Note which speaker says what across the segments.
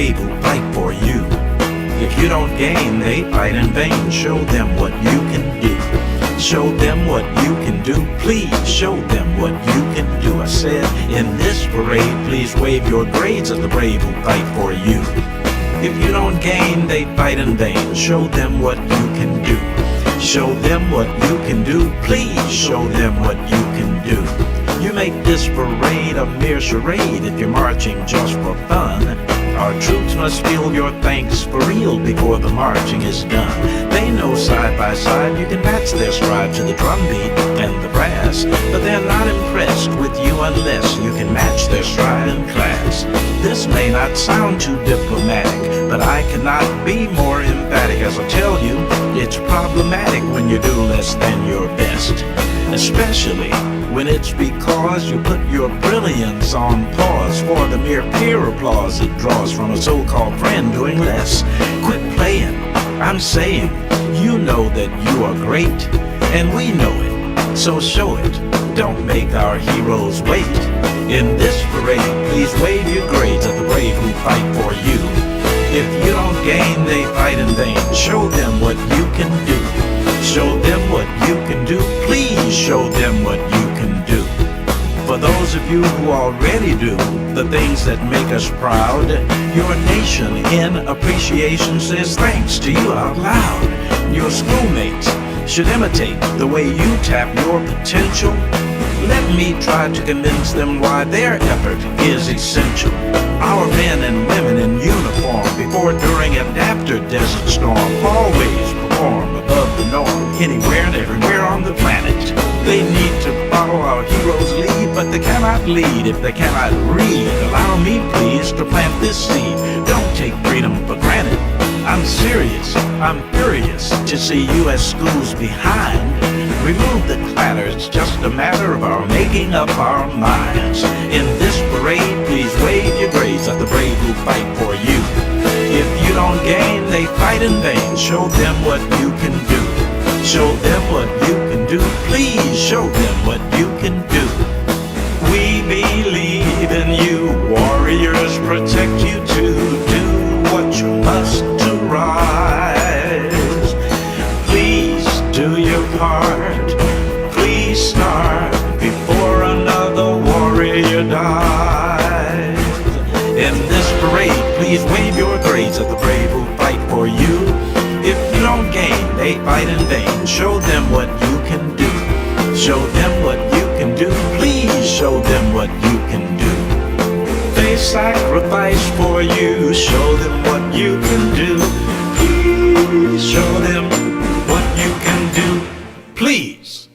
Speaker 1: brave who fight for you. If you don't gain, they fight in vain. Show them what you can do. Show them what you can do. Please show them what you can do. I said, in this parade, please wave your grades at the brave who fight for you. If you don't gain, they fight in vain. Show them what you can do. Show them what you can do. Please show them what you can do. You make this parade a mere charade if you're marching just for fun. Our troops must feel your thanks for real before the marching is done. They know side by side you can match their stride to the drum beat and the brass, but they're not impressed with you unless you can match their stride in class. This may not sound too diplomatic, but I cannot be more emphatic as I tell you, it's problematic when you do less than your best. Especially when it's because you put your brilliance on pause for the mere peer applause it draws from a so-called friend doing less. Quit playing, I'm saying, you know that you are great, and we know it, so show it. Don't make our heroes wait. In this parade, please wave your grades at the brave who fight for you. If you don't gain, they fight in vain. Show them what you can do. Show them what you can do. Please show them what you can do. For those of you who already do the things that make us proud, your nation in appreciation says thanks to you out loud. Your schoolmates should imitate the way you tap your potential. Let me try to convince them why their effort is essential. Our men and women in uniform, before, during, and after Desert Storm, always perform above the norm, anywhere and everywhere on the planet. They need to follow our heroes' lead, but they cannot lead if they cannot read. Allow me, please, to plant this seed. Don't take freedom for granted. I'm serious, I'm furious to see U.S. schools behind. Remove the clatter, it's just a matter of our making up our minds. In this parade, please wave your grades at the brave who fight for you. If you don't gain, they fight in vain. Show them what you can do. Show them what you can do. Please show them what you can do. We believe in you, warriors protect you to do what you must to rise. Please do your part. Please start before another warrior dies. In this parade, please wave your grades at the brave who fight for you. If you don't gain, they fight in vain. Show them what you can do. Show them what you can do. Please show them what you can do. They sacrifice for you. Show them what you can do. Please show them what you can do. Please.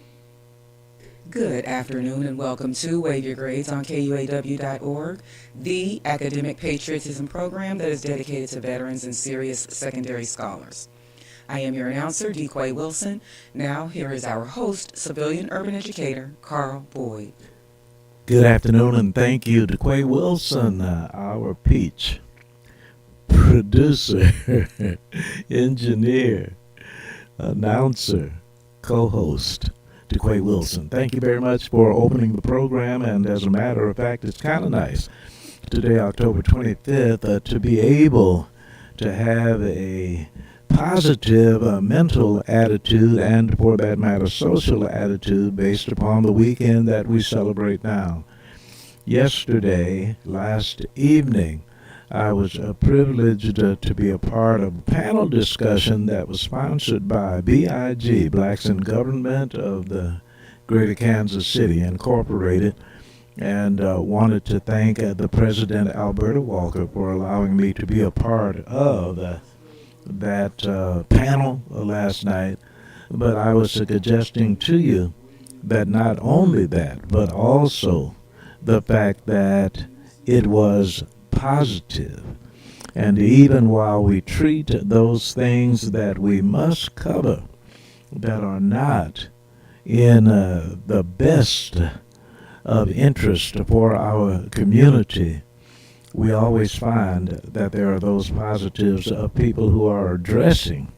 Speaker 2: Good afternoon and welcome to Wave Your Grades on KUAW.org, the academic patriotism program that is dedicated to veterans and serious secondary scholars. I am your announcer, KUAW Wilson. Now, here is our host, civilian urban educator, Carl Boyd.
Speaker 1: Good afternoon and thank you to KUAW Wilson, our peach producer, engineer, announcer, co-host. To KUAW Wilson. Thank you very much for opening the program, and as a matter of fact, it's kind of nice today, October 25th, to be able to have a positive mental attitude and, for that matter, social attitude based upon the weekend that we celebrate now. Yesterday, last evening, I was privileged to be a part of a panel discussion that was sponsored by BIG, Blacks in Government of the Greater Kansas City Incorporated, and wanted to thank the President, Alberta Walker, for allowing me to be a part of that panel last night. But I was suggesting to you that not only that, but also the fact that it was positive. And even while we treat those things that we must cover that are not in the best of interest for our community, we always find that there are those positives of people who are addressing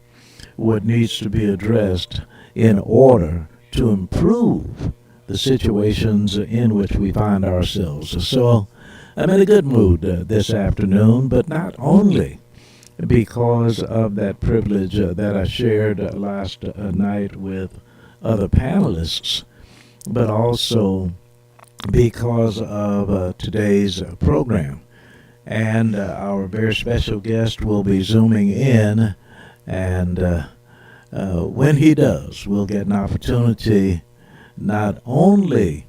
Speaker 1: what needs to be addressed in order to improve the situations in which we find ourselves. So I'm in a good mood this afternoon, but not only because of that privilege that I shared last night with other panelists, but also because of today's program. And our very special guest will be zooming in, and when he does, we'll get an opportunity not only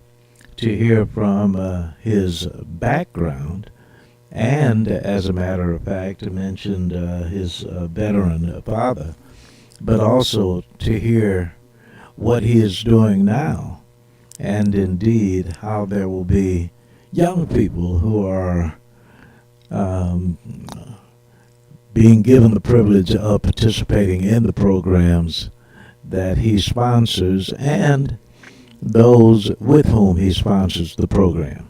Speaker 1: to hear from his background, and as a matter of fact, mentioned his veteran father, but also to hear what he is doing now, and indeed how there will be young people who are um, being given the privilege of participating in the programs that he sponsors and those with whom he sponsors the program.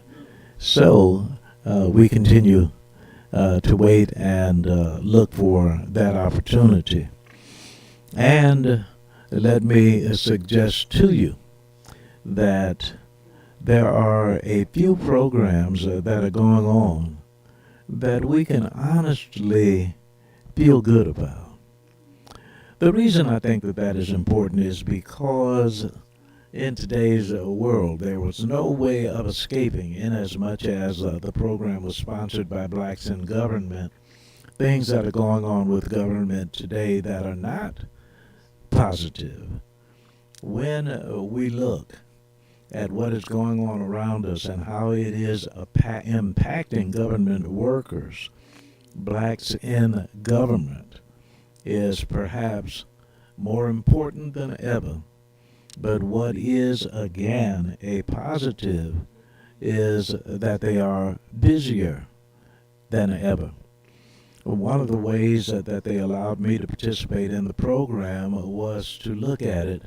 Speaker 1: So we continue to wait and look for that opportunity. And let me suggest to you that there are a few programs that are going on that we can honestly feel good about. The reason I think that that is important is because in today's world, there was no way of escaping, inasmuch as the program was sponsored by blacks in government, things that are going on with government today that are not positive. When we look at what is going on around us and how it is impacting government workers, blacks in government is perhaps more important than ever. But what is, again, a positive is that they are busier than ever. One of the ways that they allowed me to participate in the program was to look at it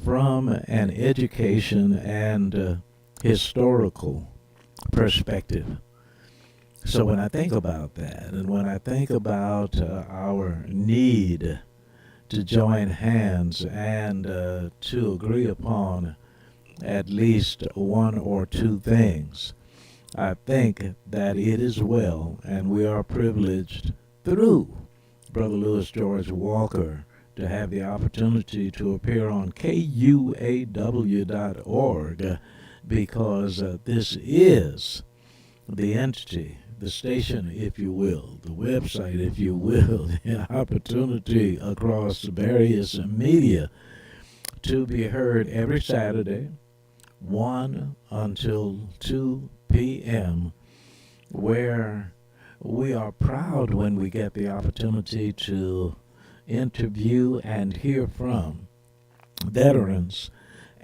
Speaker 1: from an education and historical perspective. So when I think about that, and when I think about our need to join hands and to agree upon at least one or two things, I think that it is well, and we are privileged through Brother Louis George Walker to have the opportunity to appear on KUAW.org, because this is the entity, the station, if you will, the website, if you will, the opportunity across various media to be heard every Saturday, 1 until 2 p.m., where we are proud when we get the opportunity to interview and hear from veterans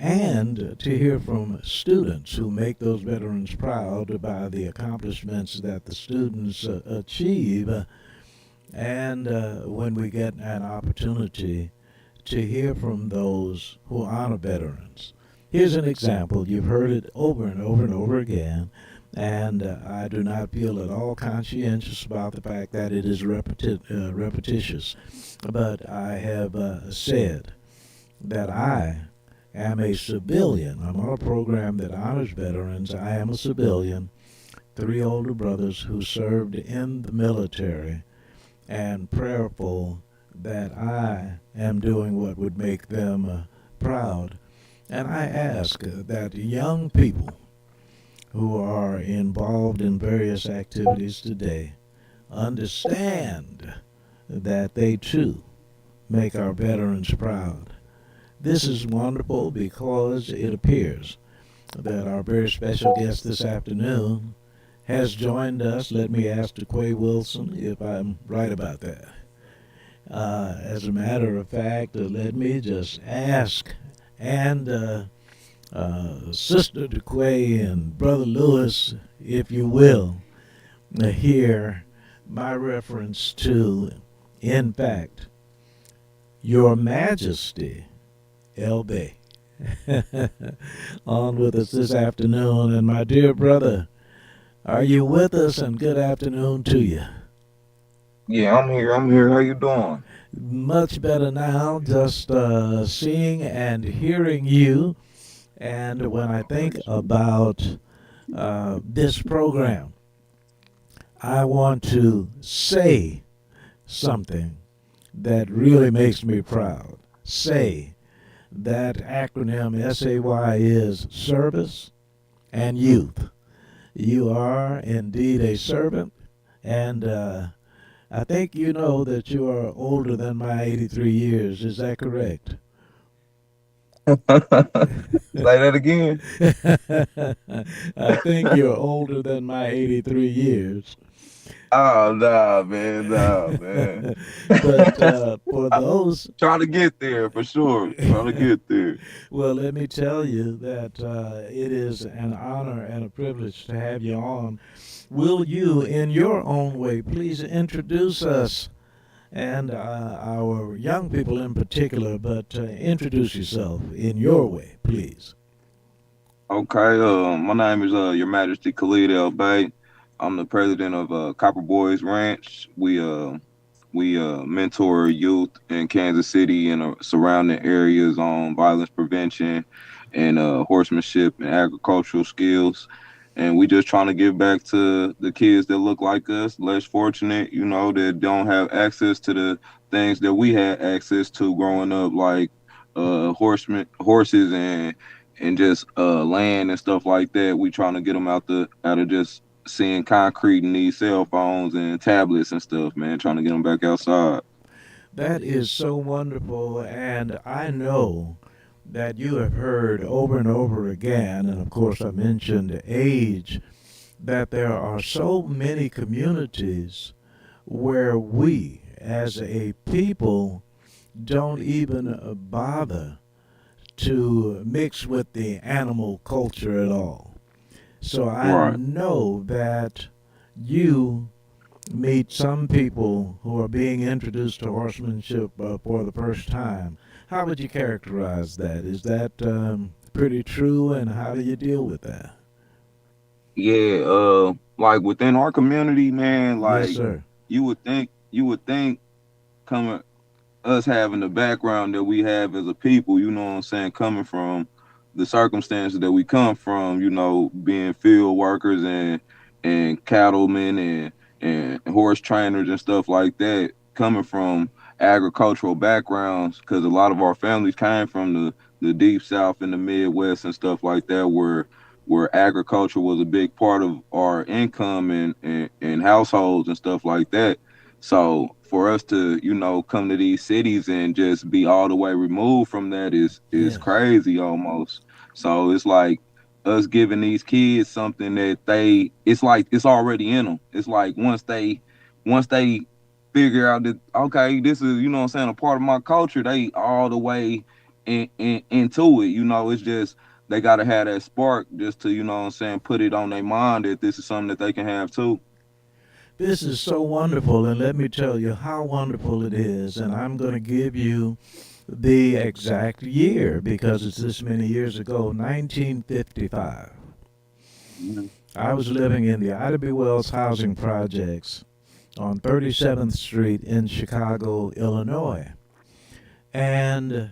Speaker 1: and to hear from students who make those veterans proud by the accomplishments that the students achieve, and when we get an opportunity to hear from those who honor veterans. Here's an example. You've heard it over and over and over again, and I do not feel at all conscientious about the fact that it is repetitious. But I have said that I am a civilian. I'm on a program that honors veterans. I am a civilian, 3 older brothers who served in the military, and prayerful that I am doing what would make them proud. And I ask that young people who are involved in various activities today understand that they too make our veterans proud. This is wonderful because it appears that our very special guest this afternoon has joined us. Let me ask KUAW Wilson if I'm right about that. As a matter of fact, let me just ask, and Sister KUAW and Brother Louis, if you will, hear my reference to, in fact, Your Majesty, LB, on with us this afternoon. And my dear brother, are you with us? And good afternoon to you.
Speaker 3: Yeah, I'm here. I'm here. How you doing?
Speaker 1: Much better now, just seeing and hearing you. And when I think about this program, I want to say something that really makes me proud. Say that acronym SAY is service and youth. You are indeed a servant, and I think you know that you are older than my 83 years. Is that correct?
Speaker 3: Say that again.
Speaker 1: I think you're older than my 83 years.
Speaker 3: Oh nah, man, nah, man.
Speaker 1: But for
Speaker 3: I'm
Speaker 1: those,
Speaker 3: trying to get there for sure. Trying to get there.
Speaker 1: well, let me tell you that it is an honor and a privilege to have you on. Will you, in your own way, please introduce us and our young people in particular, but introduce yourself in your way, please.
Speaker 3: Okay, my name is Your Majesty Khalid El Bay. I'm the president of Copper Boys Ranch. We mentor youth in Kansas City and surrounding areas on violence prevention and horsemanship and agricultural skills. And we just trying to give back to the kids that look like us, less fortunate, that don't have access to the things that we had access to growing up, like horses and just land and stuff like that. We trying to get them out of just seeing concrete and these cell phones and tablets and stuff, man. Trying to get them back outside.
Speaker 1: That is so wonderful, and I know that you have heard over and over again, and of course I mentioned age, that there are so many communities where we as a people don't even bother to mix with the animal culture at all. So I
Speaker 3: Right.
Speaker 1: know that you meet some people who are being introduced to horsemanship for the first time. How would you characterize that? Is that pretty true, and how do you deal with that?
Speaker 3: Yeah. Like within our community, man.
Speaker 1: Yes,
Speaker 3: Like
Speaker 1: sir.
Speaker 3: you would think coming us having the background that we have as a people, you know what I'm saying, coming from the circumstances that we come from, being field workers and cattlemen and horse trainers and stuff like that, coming from agricultural backgrounds, because a lot of our families came from the deep south and the Midwest and stuff like that, where agriculture was a big part of our income and households and stuff like that. So for us to, come to these cities and just be all the way removed from that is
Speaker 1: Yes.
Speaker 3: crazy almost. So it's like us giving these kids something that it's like it's already in them. It's like once they figure out that, okay, this is, what I'm saying, a part of my culture, they all the way into it. It's just they gotta have that spark just to, what I'm saying, put it on their mind that this is something that they can have too.
Speaker 1: This is so wonderful, and let me tell you how wonderful it is. And I'm going to give you the exact year because it's this many years ago, 1955.
Speaker 3: Mhm.
Speaker 1: I was living in the Ida B. Wells housing projects on 37th Street in Chicago, Illinois. And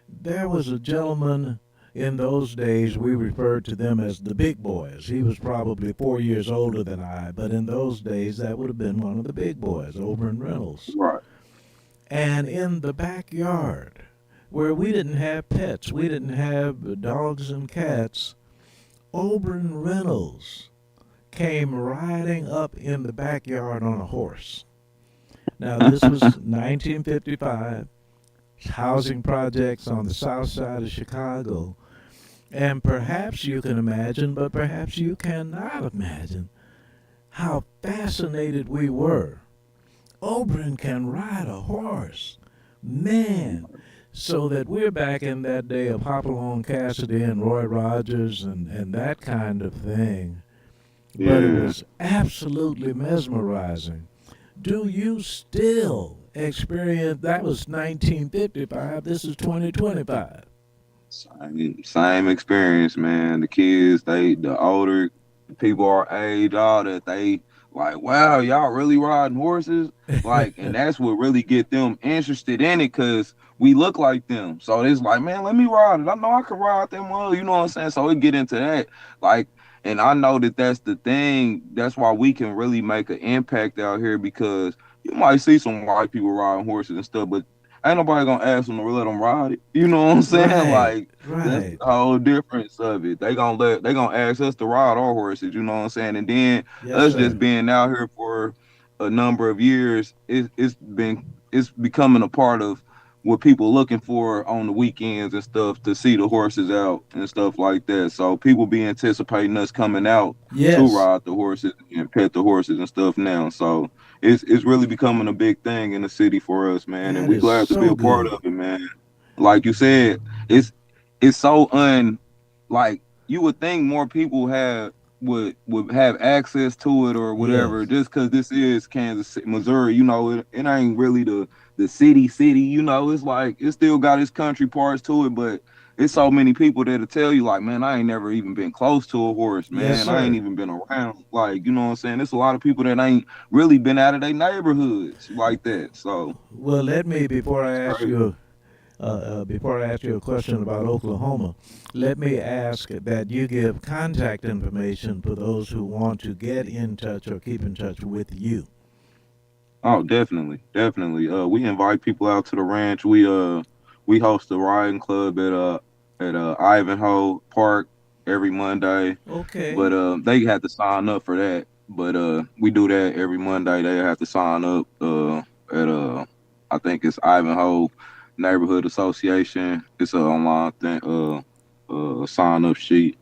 Speaker 1: there was a gentleman in those days, we referred to them as the big boys. He was probably 4 years older than I, but in those days, that would have been one of the big boys, Oberyn Reynolds.
Speaker 3: Right.
Speaker 1: And in the backyard, where we didn't have pets, we didn't have dogs and cats, Oberyn Reynolds came riding up in the backyard on a horse. Now, this was 1955, housing projects on the south side of Chicago. And perhaps you can imagine, but perhaps you cannot imagine how fascinated we were. Oberyn can ride a horse. Man. So that we're back in that day of Hopalong Cassidy and Roy Rogers and that kind of thing. But it
Speaker 3: Yeah.
Speaker 1: was absolutely mesmerizing. Do you still experience that? Was 1955, this is 2025.
Speaker 3: Same experience, man. The kids, the older people our age, all that, they like, wow, y'all really riding horses? Like, and that's what really get them interested in it, cause we look like them. So it's like, man, let me ride it. I know I can ride them. You know what I'm saying? So it get into that, like, And I know that that's the thing. That's why we can really make an impact out here, because you might see some white people riding horses and stuff, but ain't nobody gonna ask them to let them ride it. You know what I'm saying?
Speaker 4: Right,
Speaker 3: Like, that's
Speaker 4: right.
Speaker 3: the whole difference of it. They gonna ask us to ride our horses. You know what I'm saying? And then
Speaker 4: Yes,
Speaker 3: us
Speaker 4: sir.
Speaker 3: just being out here for a number of years, it's becoming a part of what people looking for on the weekends and stuff, to see the horses out and stuff like that. So people be anticipating us coming out to
Speaker 4: Yes,
Speaker 3: ride the horses and pet the horses and stuff now. So it's really becoming a big thing in the city for us, man. And
Speaker 4: that
Speaker 3: we
Speaker 4: is
Speaker 3: glad to be
Speaker 4: so
Speaker 3: a part of
Speaker 4: good.
Speaker 3: it, man. Like you said, it's so like, you would think more people would have access to it or whatever,
Speaker 4: Yes,
Speaker 3: just because this is Kansas City, Missouri. You know, it ain't really the city. You know, it's like it still got its country parts to it, but it's so many people that'll tell you, like, man, I ain't never even been close to a horse,
Speaker 4: yes,
Speaker 3: man. I ain't
Speaker 4: sir.
Speaker 3: even been around. Like, you know what I'm saying? There's a lot of people that ain't really been out of their neighborhoods like that. So
Speaker 4: Well, let me before I
Speaker 3: it's
Speaker 4: ask
Speaker 3: crazy.
Speaker 4: you before I ask you a question about Oklahoma, let me ask that you give contact information for those who want to get in touch or keep in touch with you.
Speaker 3: Oh, definitely, definitely. We invite people out to the ranch. We host a riding club at Ivanhoe Park every Monday,
Speaker 4: Okay.
Speaker 3: but they have to sign up for that. But we do that every Monday. They have to sign up at I think it's Ivanhoe Neighborhood Association. It's an online thing, sign up sheet,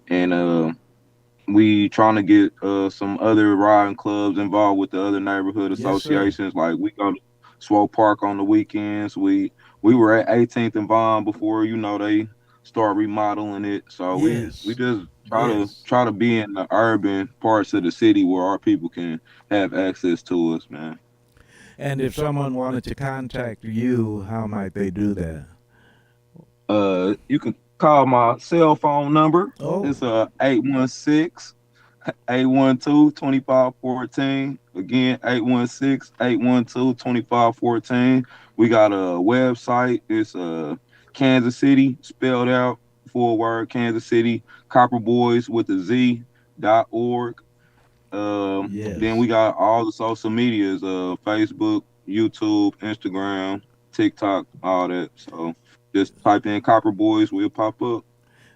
Speaker 3: and we trying to get some other riding clubs involved with the other neighborhood
Speaker 4: Yes, sir.
Speaker 3: associations. Like, we go to Swope Park on the weekends. We were at 18th and Vine before, they start remodeling it. So we
Speaker 4: Yes.
Speaker 3: just
Speaker 4: Yes.
Speaker 3: try to be in the urban parts of the city where our people can have access to us, man.
Speaker 4: And if someone wanted to contact you, how might they do that?
Speaker 3: You can call my cell phone number.
Speaker 4: Oh,
Speaker 3: It's 816 812 2514. Again, 816 812 2514. We got a website. It's Kansas City, spelled out, full word, Kansas City, Copper Boys with a Z.org. Then
Speaker 4: yes.
Speaker 3: we got all the social medias, Facebook, YouTube, Instagram, TikTok, all that. So just type in Copper Boys, we'll pop up.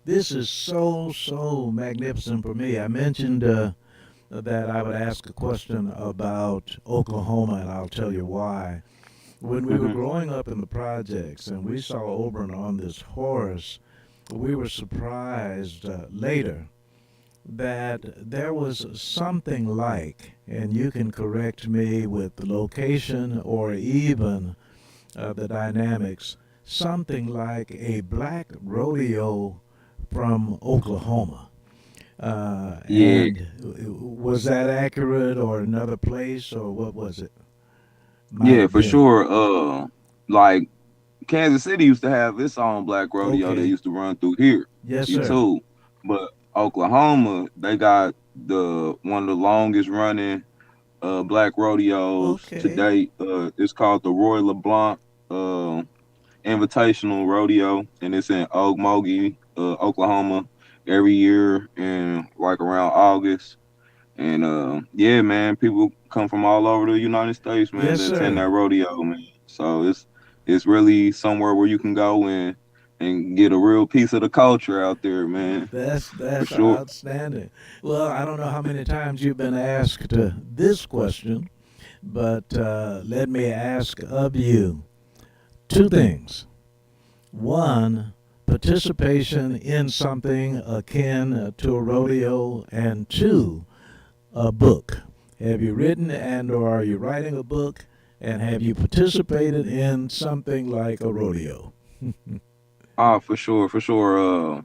Speaker 4: This is so magnificent for me. I mentioned that I would ask a question about Oklahoma, and I'll tell you why. When we were
Speaker 3: Hmm.
Speaker 4: growing up in the projects and we saw Oberon on this horse, we were surprised later that there was something like, and you can correct me with the location or even the dynamics, something like a black rodeo from Oklahoma.
Speaker 3: Yeah,
Speaker 4: And was that accurate or another place or what was it? Might
Speaker 3: yeah,
Speaker 4: have
Speaker 3: for
Speaker 4: been.
Speaker 3: sure. Like, Kansas City used to have its own black rodeo that
Speaker 4: Okay.
Speaker 3: used to run through here,
Speaker 4: Yes,
Speaker 3: you
Speaker 4: sir.
Speaker 3: too. But Oklahoma, they got the one of the longest running black rodeos to
Speaker 4: Okay.
Speaker 3: date. It's called the Roy LeBlanc uh, Invitational Rodeo, and it's in Okmulgee, Oklahoma, every year in like around August. And yeah, man, people come from all over the United States, man,
Speaker 4: Yes,
Speaker 3: to attend
Speaker 4: sir.
Speaker 3: that rodeo, man. So it's really somewhere where you can go and get a real piece of the culture out there, man, for
Speaker 4: That's
Speaker 3: sure.
Speaker 4: outstanding. Well, I don't know how many times you've been asked this question, but let me ask of you two things. One, participation in something akin to a rodeo, and two, a book. Have you written and or are you writing a book? And have you participated in something like a rodeo?
Speaker 3: Ah, for sure, for sure.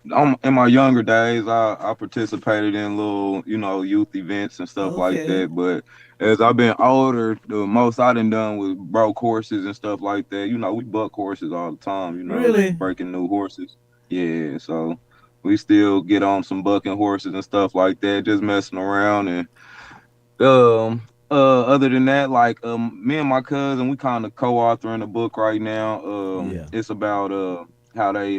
Speaker 3: In my younger days, I participated in little, youth events and stuff like
Speaker 4: Okay.
Speaker 3: that. But as I've been older, the most I done was broke horses and stuff like that. We buck horses all the time.
Speaker 4: Really?
Speaker 3: Breaking new horses. Yeah, so we still get on some bucking horses and stuff like that, just messing around. And other than that, like, me and my cousin, we kind of co-authoring a book right now.
Speaker 4: Yeah.
Speaker 3: It's about how they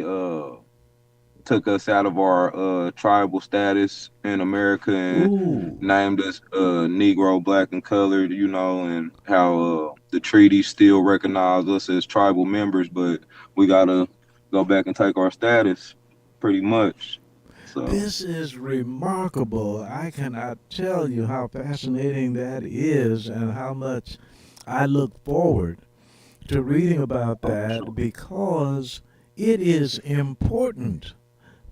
Speaker 3: took us out of our tribal status in America and
Speaker 4: Ooh,
Speaker 3: named us Negro, Black, and Colored. You know, and how the treaties still recognize us as tribal members, but we gotta go back and take our status, pretty much. So
Speaker 4: this is remarkable. I cannot tell you how fascinating that is and how much I look forward to reading about
Speaker 3: for sure.
Speaker 4: that because it is important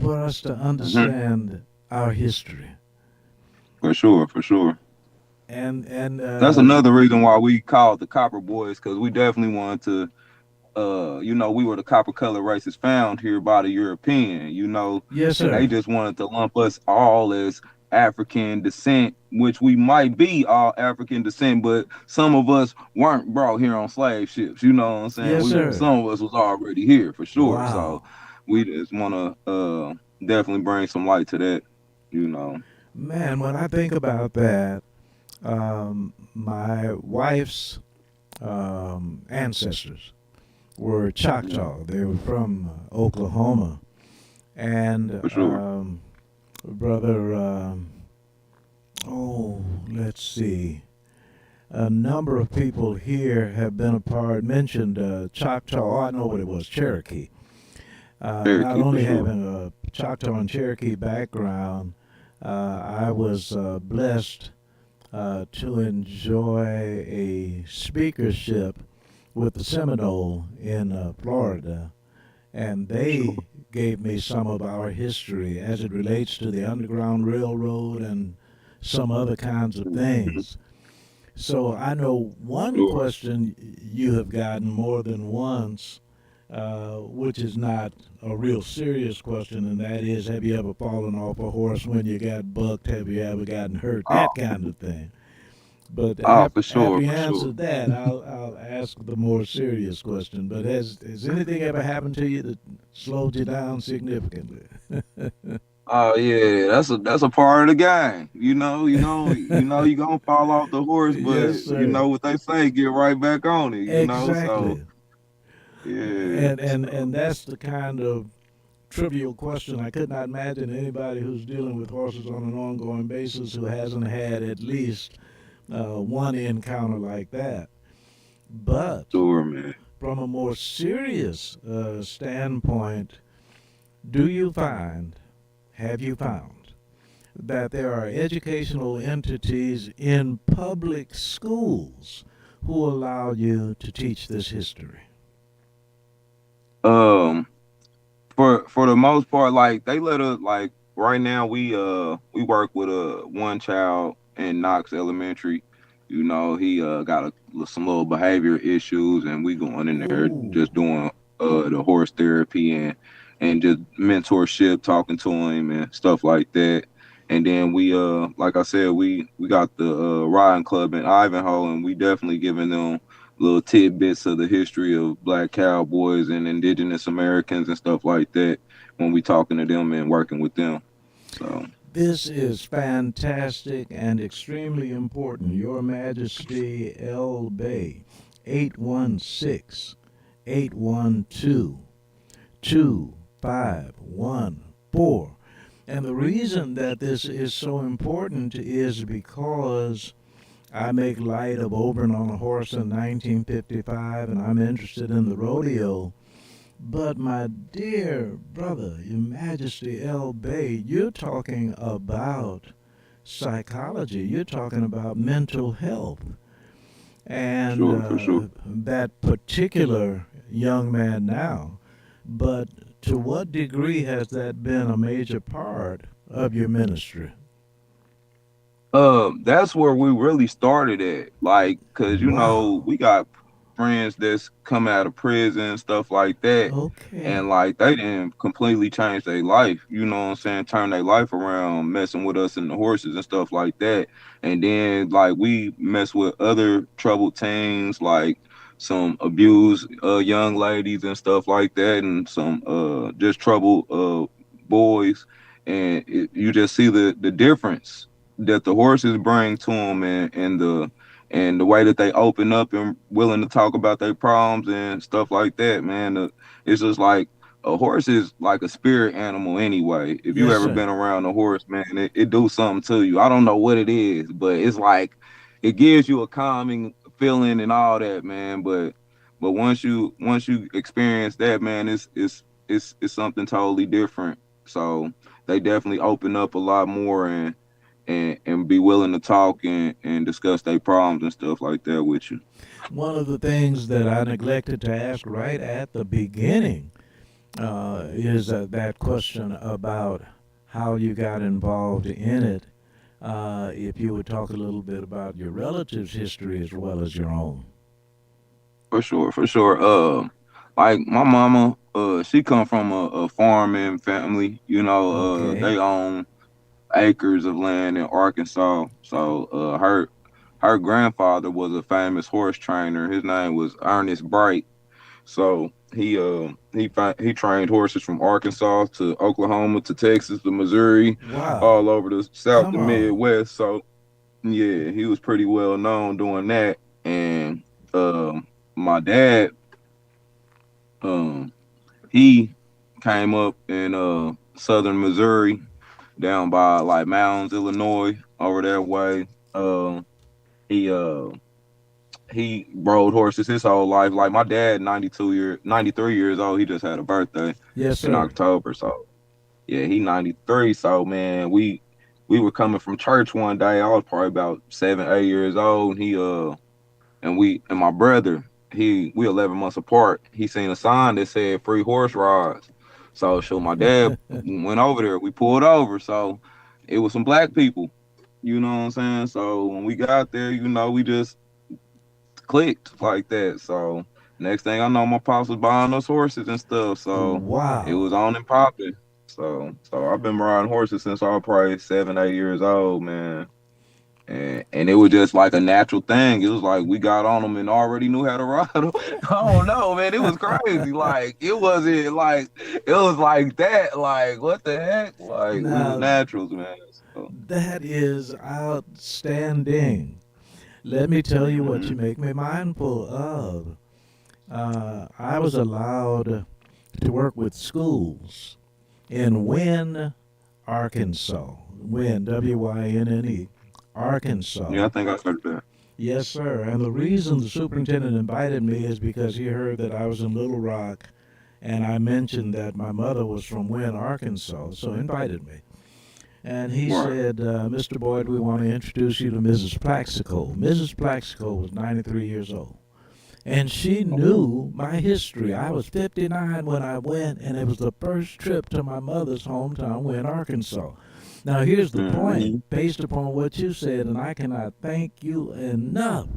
Speaker 4: for us to
Speaker 3: Hmm.
Speaker 4: understand our history.
Speaker 3: For sure, for sure.
Speaker 4: And
Speaker 3: That's another reason why we called the Copper Boys, because we definitely wanted to we were the copper color races found here by the European,
Speaker 4: yes,
Speaker 3: and they
Speaker 4: sir.
Speaker 3: just wanted to lump us all as African descent, which we might be all African descent, but some of us weren't brought here on slave ships. You know what I'm saying?
Speaker 4: Yes,
Speaker 3: We
Speaker 4: sir.
Speaker 3: some of us was already here for sure. So
Speaker 4: Wow.
Speaker 3: we just want to definitely bring some light to that. You know.
Speaker 4: Man, when I think about that, my wife's ancestors were
Speaker 3: Yeah,
Speaker 4: Choctaw. They were from Oklahoma. And
Speaker 3: for sure.
Speaker 4: brother, let's see. A number of people here have been a part, mentioned Choctaw. Oh, I know what it was, Cherokee. Not
Speaker 3: Cherokee for
Speaker 4: only
Speaker 3: sure.
Speaker 4: having a Choctaw and Cherokee background, I was blessed to enjoy a speakership with the Seminole in Florida, and
Speaker 3: For sure.
Speaker 4: they gave me some of our history as it relates to the Underground Railroad and some other kinds of
Speaker 3: Mhm.
Speaker 4: things. So I know one
Speaker 3: Sure.
Speaker 4: question you have gotten more than once, which is not a real serious question, and that is, have you ever fallen off a horse when you got bucked? Have you ever gotten hurt? That
Speaker 3: Oh,
Speaker 4: kind of thing. But
Speaker 3: for
Speaker 4: after
Speaker 3: sure,
Speaker 4: you
Speaker 3: for sure.
Speaker 4: answer that, I'll ask the more serious question. But has anything ever happened to you that slowed you down significantly?
Speaker 3: Oh yeah, that's a part of the game. You gonna fall off the horse,
Speaker 4: Yes,
Speaker 3: but you
Speaker 4: sir.
Speaker 3: know what they say, get right back on it. So
Speaker 4: Exactly.
Speaker 3: yeah,
Speaker 4: And that's the kind of trivial question. I could not imagine anybody who's dealing with horses on an ongoing basis who hasn't had at least one encounter like that. But
Speaker 3: sure, man.
Speaker 4: from a more serious standpoint, do you find, have you found, that there are educational entities in public schools who allow you to teach this history?
Speaker 3: Um, for the most part, like they let us like right now we work with a one child in Knox Elementary. He got some little behavior issues, and we going in there
Speaker 4: Ooh,
Speaker 3: just doing the horse therapy and just mentorship, talking to him and stuff like that. And then we like I said, we got the riding club in Ivanhoe, and we definitely giving them little tidbits of the history of black cowboys and indigenous Americans and stuff like that when we talking to them and working with them. So
Speaker 4: this is fantastic and extremely important. Your Majesty L. Bay, 816 812 2514. And the reason that this is so important is because I make light of Auburn on a horse in 1955 and I'm interested in the rodeo. But my dear brother, Your Majesty L. Bay, you're talking about psychology. You're talking about mental health. And
Speaker 3: sure, for sure.
Speaker 4: that particular young man now. But to what degree has that been a major part of your ministry?
Speaker 3: That's where we really started at. Like, cause
Speaker 4: Wow.
Speaker 3: we got friends that's come out of prison and stuff like that,
Speaker 4: Okay.
Speaker 3: and like they didn't completely change their life. You know what I'm saying? Turn their life around, messing with us and the horses and stuff like that. And then like we mess with other troubled teens, like some abused young ladies and stuff like that, and some just troubled boys. And you just see the difference that the horses bring to them, and the way that they open up and willing to talk about their problems and stuff like that, man. It's just like a horse is like a spirit animal anyway. If you
Speaker 4: Yes,
Speaker 3: ever
Speaker 4: sir.
Speaker 3: been around a horse, man, it do something to you. I don't know what it is, but it's like it gives you a calming feeling and all that, man. But once you experience that, man, it's something totally different. So they definitely open up a lot more and be willing to talk and discuss their problems and stuff like that with you.
Speaker 4: One of the things that I neglected to ask right at the beginning is that question about how you got involved in it. If you would talk a little bit about your relatives' history as well as your own.
Speaker 3: For sure, for sure. Like my mama, she come from a farming family.
Speaker 4: Okay.
Speaker 3: They own acres of land in Arkansas. So, her grandfather was a famous horse trainer. His name was Ernest Bright. So he trained horses from Arkansas to Oklahoma to Texas to Missouri,
Speaker 4: Wow.
Speaker 3: all over the South
Speaker 4: Come
Speaker 3: and
Speaker 4: on.
Speaker 3: Midwest. So yeah, he was pretty well known doing that. And my dad, um, he came up in southern Missouri, down by like Mounds, Illinois, over that way. He he rode horses his whole life. Like my dad, 93 years old. He just had a birthday
Speaker 4: Yes,
Speaker 3: in
Speaker 4: sir.
Speaker 3: October. So yeah, he 93. So man, we were coming from church one day. I was probably about 7, 8 years old. And my brother, we 11 months apart. He seen a sign that said free horse rides. So my dad went over there. We pulled over. So it was some black people. You know what I'm saying? So when we got there, we just clicked like that. So next thing I know, my pops was buying us horses and stuff. So it
Speaker 4: Wow.
Speaker 3: was on and popping. So I've been riding horses since I was probably 7, 8 years old, man. And it was just like a natural thing. It was like we got on them and already knew how to ride them. I don't know, man. It was crazy. Like it wasn't like it was like that. Like what the heck? Like we was
Speaker 4: Now,
Speaker 3: naturals, man. So,
Speaker 4: that is outstanding. Let me tell you what you
Speaker 3: mhm.
Speaker 4: make me mindful of. I was allowed to work with schools in Wynne, Arkansas. Wynne, W-Y-N-N-E,
Speaker 3: Yeah,
Speaker 4: Arkansas.
Speaker 3: I think I heard that.
Speaker 4: Yes, sir. And the reason the superintendent invited me is because he heard that I was in Little Rock, and I mentioned that my mother was from Wynne, Arkansas, so he invited me. And he
Speaker 3: Right.
Speaker 4: said, Mr. Boyd, we want to introduce you to Mrs. Plaxico. Mrs. Plaxico was 93 years old. And she
Speaker 3: Oh.
Speaker 4: knew my history. I was 59 when I went, and it was the first trip to my mother's hometown, Wynne, Arkansas. Now, here's the point,
Speaker 3: Mhm.
Speaker 4: based upon what you said, and I cannot thank you enough.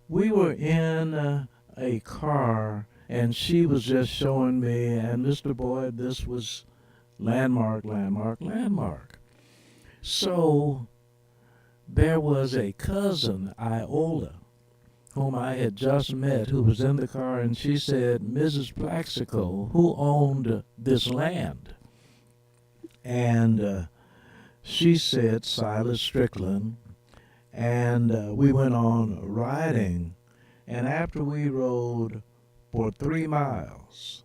Speaker 4: We were in a car, and she was just showing me, and Mr. Boyd, this was landmark, landmark, landmark. So there was a cousin, Iola, whom I had just met, who was in the car, and she said, Mrs. Plaxico, who owned this land? And she said, Silas Strickland. And we went on riding. And after we rode for 3 miles,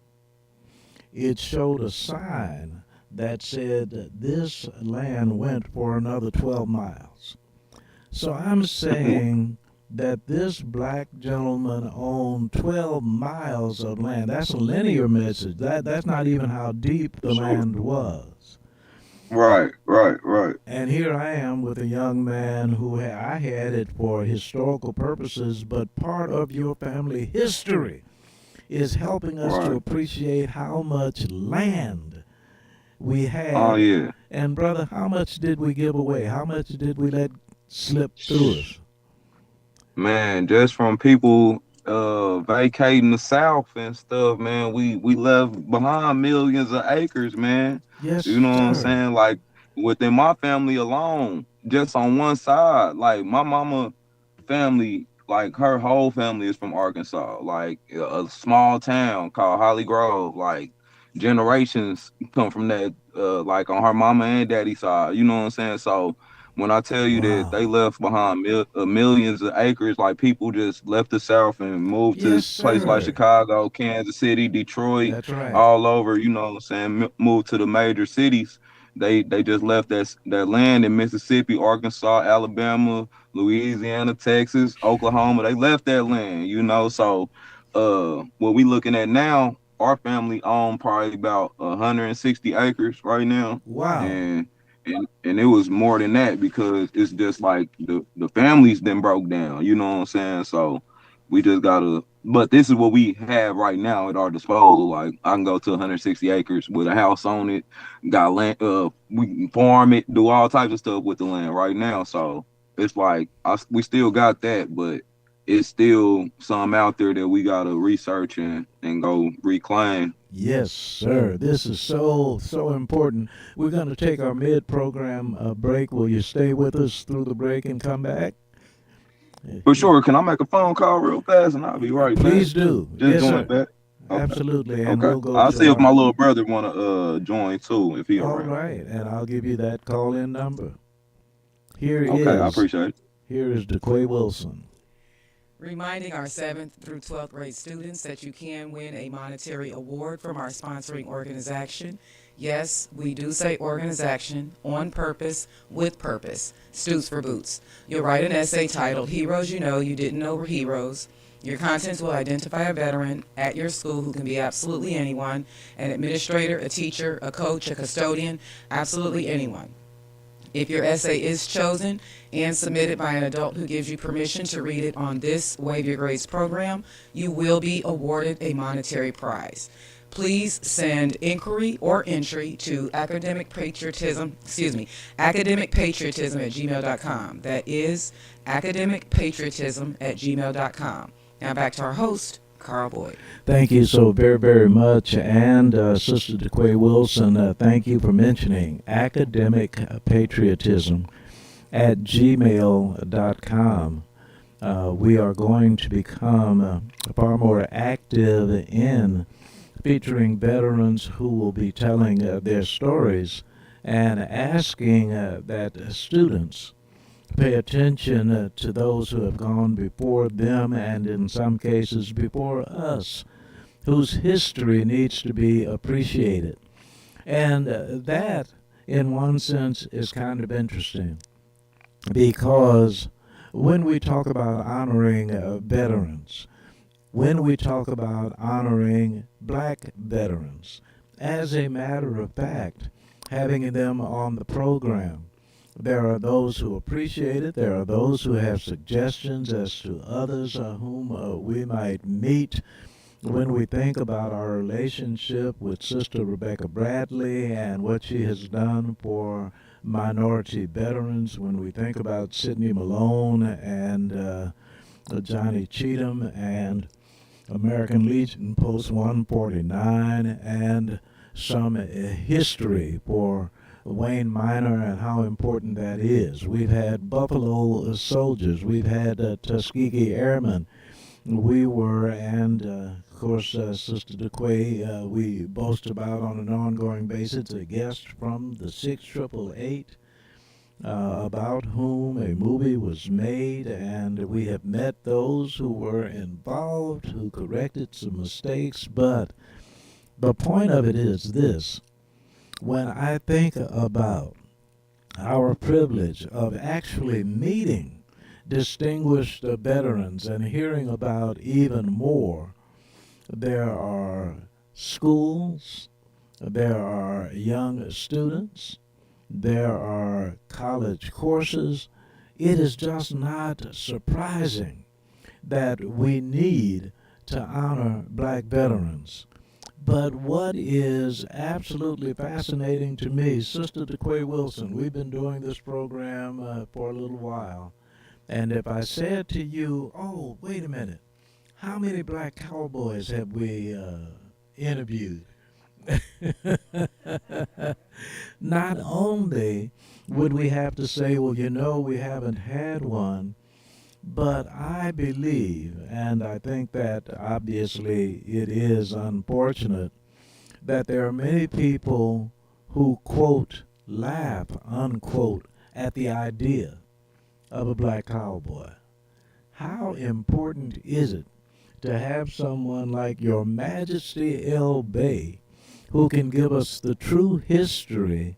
Speaker 4: it showed a sign that said this land went for another 12 miles. So I'm saying that this black gentleman owned 12 miles of land. That's a linear message. That's not even how deep
Speaker 3: For
Speaker 4: the
Speaker 3: sure.
Speaker 4: land was.
Speaker 3: Right, right, right.
Speaker 4: And here I am with a young man who I had it for historical purposes, but part of your family history is helping us to
Speaker 3: Right.
Speaker 4: appreciate how much land we
Speaker 3: Oh
Speaker 4: had.
Speaker 3: yeah.
Speaker 4: And brother, how much did we give away? How much did we let slip through us?
Speaker 3: Man, just from people vacating the South and stuff, man, we left behind millions of acres, man.
Speaker 4: Yes,
Speaker 3: You know what I'm
Speaker 4: sir.
Speaker 3: saying? Like within my family alone, just on one side, like my mama family, like her whole family is from Arkansas, like a small town called Holly Grove. Like generations come from that, like on her mama and daddy side. You know what I'm saying? So When I tell you that they
Speaker 4: Wow.
Speaker 3: left behind millions of acres, like people just left the South and moved to
Speaker 4: Yes,
Speaker 3: places like
Speaker 4: sir.
Speaker 3: Chicago, Kansas City, Detroit,
Speaker 4: That's right.
Speaker 3: all over. You know what I'm saying? Moved to the major cities. They just left that land in Mississippi, Arkansas, Alabama, Louisiana, Texas, Oklahoma. They left that land. You know, so what we looking at now, our family own probably about 160 acres right now,
Speaker 4: Wow.
Speaker 3: and and it was more than that because it's just like the families then broke down. You know what I'm saying? So we just gotta. But this is what we have right now at our disposal. Like I can go to 160 acres with a house on it, got land. We can farm it, do all types of stuff with the land right now. So it's like we still got that, but it's still some out there that we gotta research and go reclaim.
Speaker 4: Yes, sir. This is so important. We're going to take our mid-program break. Will you stay with us through the break and come back?
Speaker 3: For sure. Can I make a phone call real fast and I'll be right back?
Speaker 4: Please do.
Speaker 3: Just
Speaker 4: Yes,
Speaker 3: join
Speaker 4: sir.
Speaker 3: back. Okay.
Speaker 4: Absolutely. And
Speaker 3: Okay.
Speaker 4: we'll go
Speaker 3: I'll
Speaker 4: to
Speaker 3: see if
Speaker 4: our.
Speaker 3: my little brother wanna join too if he
Speaker 4: All
Speaker 3: around.
Speaker 4: right. And I'll give you that call-in number. Here
Speaker 3: Okay, I
Speaker 4: is
Speaker 3: appreciate it.
Speaker 4: here is DeQuay Wilson.
Speaker 2: Reminding our 7th through 12th grade students that you can win a monetary award from our sponsoring organization. Yes, we do say organization, on purpose, with purpose. Stoots for Boots. You'll write an essay titled Heroes You Know You Didn't Know Were Heroes. Your contents will identify a veteran at your school who can be absolutely anyone, an administrator, a teacher, a coach, a custodian, absolutely anyone. If your essay is chosen and submitted by an adult who gives you permission to read it on this Waive Your Grades program, you will be awarded a monetary prize. Please send inquiry or entry to academicpatriotism at gmail.com. That is academicpatriotism at gmail.com. Now back to our host, Carl Boyd.
Speaker 4: Thank you so very much. And Sister DeQuay Wilson, thank you for mentioning academic patriotism at gmail.com. We are going to become far more active in featuring veterans who will be telling their stories and asking that students pay attention to those who have gone before them and in some cases before us, whose history needs to be appreciated. And that, in one sense, is kind of interesting because when we talk about honoring veterans, when we talk about honoring black veterans, as a matter of fact, having them on the program, there are those who appreciate it. There are those who have suggestions as to others whom we might meet when we think about our relationship with Sister Rebecca Bradley and what she has done for minority veterans, when we think about Sidney Malone and Johnny Cheatham and American Legion Post 149 and some history for Wayne Minor and how important that is. We've had Buffalo Soldiers. We've had Tuskegee Airmen. We were, and of course, Sister DeQuay, we boast about on an ongoing basis a guest from the 6888 about whom a movie was made, and we have met those who were involved, who corrected some mistakes. But the point of it is this: when I think about our privilege of actually meeting distinguished veterans and hearing about even more, there are schools, there are young students, there are college courses. It is just not surprising that we need to honor black veterans. But what is absolutely fascinating to me, Sister DeQuay Wilson, we've been doing this program for a little while, and if I said to you, oh, wait a minute, how many black cowboys have we interviewed? Not only would we have to say, well, we haven't had one, but I believe, and I think that obviously it is unfortunate, that there are many people who, quote, laugh, unquote, at the idea of a black cowboy. How important is it to have someone like Your Majesty L. Bay who can give us the true history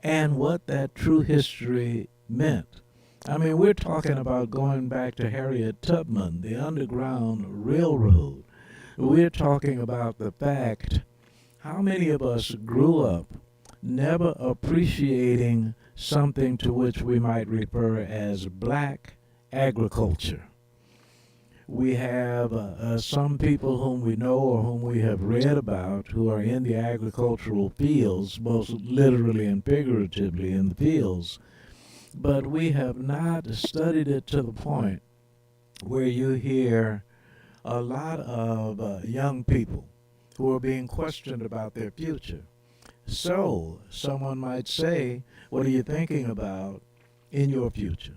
Speaker 4: and what that true history meant? I mean, we're talking about going back to Harriet Tubman, the Underground Railroad. We're talking about the fact how many of us grew up never appreciating something to which we might refer as black agriculture. We have some people whom we know or whom we have read about who are in the agricultural fields, both literally and figuratively in the fields, but we have not studied it to the point where you hear a lot of young people who are being questioned about their future. So, someone might say, what are you thinking about in your future?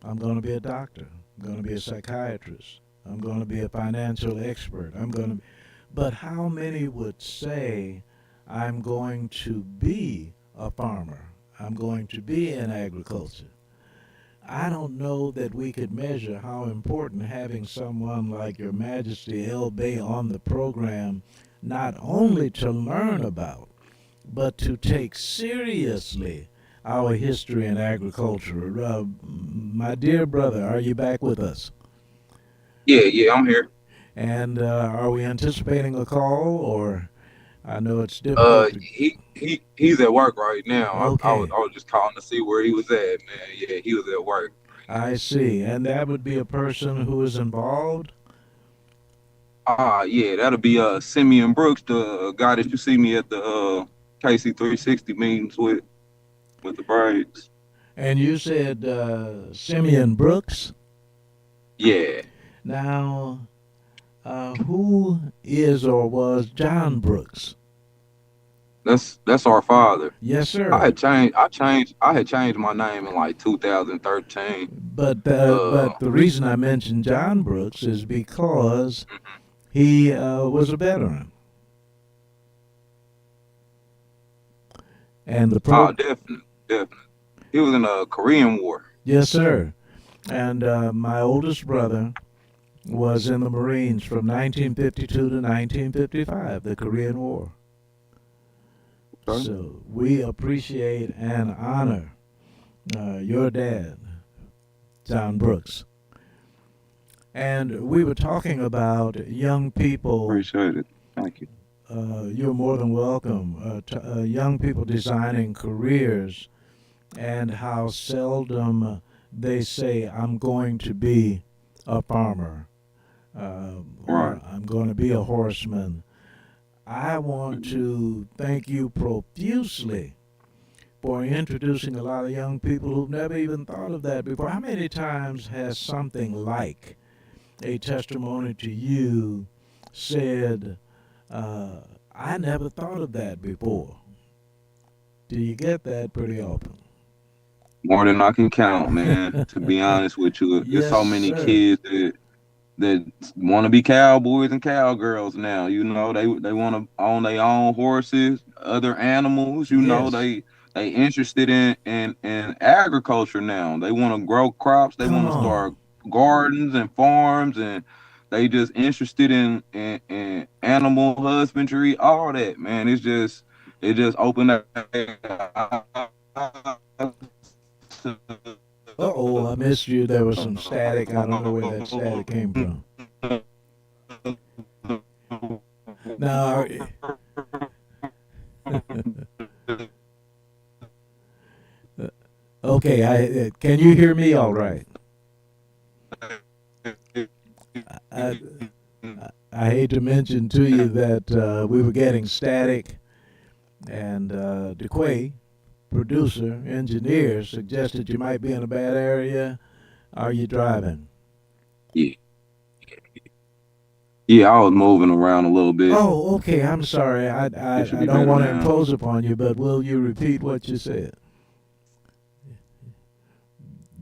Speaker 4: I'm going to be a doctor. I'm going to be a psychiatrist. I'm going to be a financial expert. But how many would say, I'm going to be a farmer? I'm going to be in agriculture. I don't know that we could measure how important having someone like Your Majesty L. Bay on the program, not only to learn about, but to take seriously our history in agriculture. My dear brother, are you back with us?
Speaker 3: Yeah, I'm here.
Speaker 4: And are we anticipating a call, or I know it's difficult to.
Speaker 3: He's at work right now.
Speaker 4: Okay,
Speaker 3: I was just calling to see where he was at, man. Yeah, he was at work.
Speaker 4: I see. And that would be a person who is involved?
Speaker 3: Yeah, that'll be Simeon Brooks, the guy that you see me at the KC 360 meetings with the Braves.
Speaker 4: And you said Simeon Brooks?
Speaker 3: Yeah,
Speaker 4: Now, who is or was John Brooks?
Speaker 3: that's our father.
Speaker 4: Yes, sir.
Speaker 3: I had changed my name in like 2013.
Speaker 4: But the reason I mentioned John Brooks is because he was a veteran, and the
Speaker 3: Definitely. He was in the Korean War.
Speaker 4: yes, sir. And my oldest brother was in the Marines from 1952 to 1955, the Korean War.
Speaker 3: Okay.
Speaker 4: So we appreciate and honor your dad, John Brooks. And we were talking about young people.
Speaker 3: Appreciate it. Thank you.
Speaker 4: You're more than welcome. Young people designing careers and how seldom they say, I'm going to be a farmer
Speaker 3: Right.
Speaker 4: or I'm going to be a horseman. I want to thank you profusely for introducing a lot of young people who've never even thought of that before. How many times has something like a testimony to you said, I never thought of that before? Do you get that pretty often?
Speaker 3: More than I can count, man. To be honest with you, there's
Speaker 4: Yes,
Speaker 3: so many
Speaker 4: sir.
Speaker 3: kids that want to be cowboys and cowgirls now. You know, they want to own their own horses, other animals. You know,
Speaker 4: Yes.
Speaker 3: they interested in agriculture now. They want to grow crops. They
Speaker 4: Come
Speaker 3: want to
Speaker 4: on.
Speaker 3: start gardens and farms, and they just interested in animal husbandry. All that, man. It just opened up.
Speaker 4: Uh-oh, I missed you. There was some static. I don't know where that static came from. Now, okay, can you hear me all right? I, I hate to mention to you that we were getting static, and DeQuay, producer, engineer, suggested you might be in a bad area. Are you driving?
Speaker 3: Yeah, yeah, I was moving around a little bit.
Speaker 4: Oh, okay. I'm sorry.
Speaker 3: It should
Speaker 4: I
Speaker 3: be
Speaker 4: don't
Speaker 3: better
Speaker 4: want to
Speaker 3: now.
Speaker 4: impose upon you, but will you repeat what you said?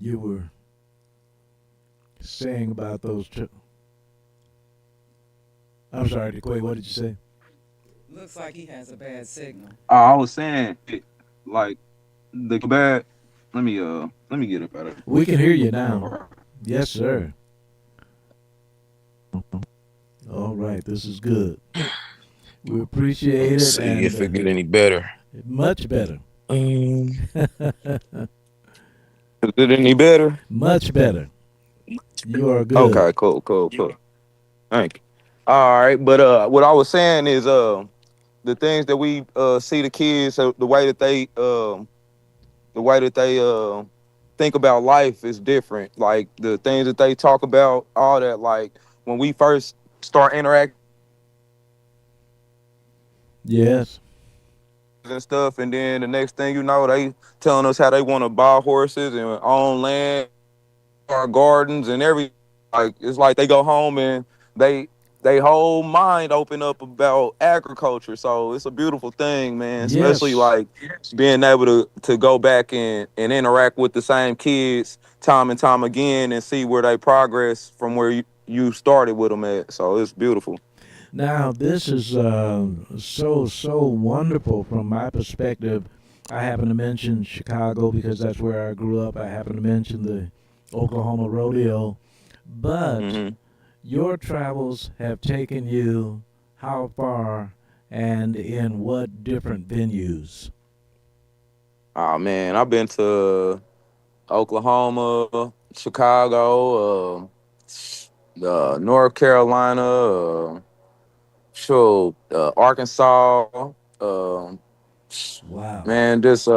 Speaker 4: You were saying about those two. I'm sorry, DeQuay. What did you say?
Speaker 2: Looks like he has a bad signal.
Speaker 3: I was saying, like the bad. let me get up out of
Speaker 4: We can hear you now. Yes, sir. All right, this is good. We appreciate
Speaker 5: Let's
Speaker 4: it
Speaker 5: see
Speaker 4: and
Speaker 5: if it get any better.
Speaker 4: much better.
Speaker 5: Is it any better?
Speaker 4: Much better. You are good.
Speaker 5: Okay, cool. Thank you. All right, but what I was saying is the things that we see the kids, the way that they think about life is different. Like the things that they talk about, all that. Like when we first start interacting
Speaker 4: Yes.
Speaker 5: and stuff, and then the next thing you know, they telling us how they want to buy horses and own land, our gardens and everything. Like it's like they go home and they they whole mind open up about agriculture. So it's a beautiful thing, man. Especially
Speaker 4: Yes.
Speaker 5: like being able to go back and interact with the same kids time and time again and see where they progress from where you started with them at. So it's beautiful.
Speaker 4: Now, this is so wonderful from my perspective. I happen to mention Chicago because that's where I grew up. I happen to mention the Oklahoma Rodeo. But
Speaker 5: Hmm.
Speaker 4: your travels have taken you how far and in what different venues?
Speaker 5: Oh man, I've been to Oklahoma, Chicago, North Carolina, Arkansas. Um,
Speaker 4: Wow.
Speaker 5: man, just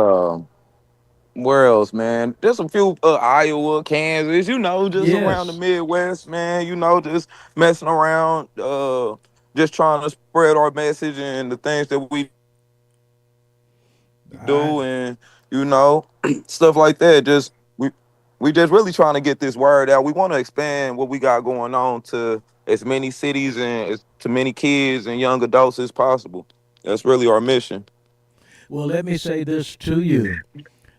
Speaker 5: where else, man? Just a few Iowa, Kansas. Just around the
Speaker 4: Yes.
Speaker 5: Midwest, man. Just messing around, just trying to spread our message and the things that we
Speaker 4: I
Speaker 5: do, and you know, stuff like that. We just really trying to get this word out. We want to expand what we got going on to as many cities and to many kids and young adults as possible. That's really our mission.
Speaker 4: Well, let me say this to you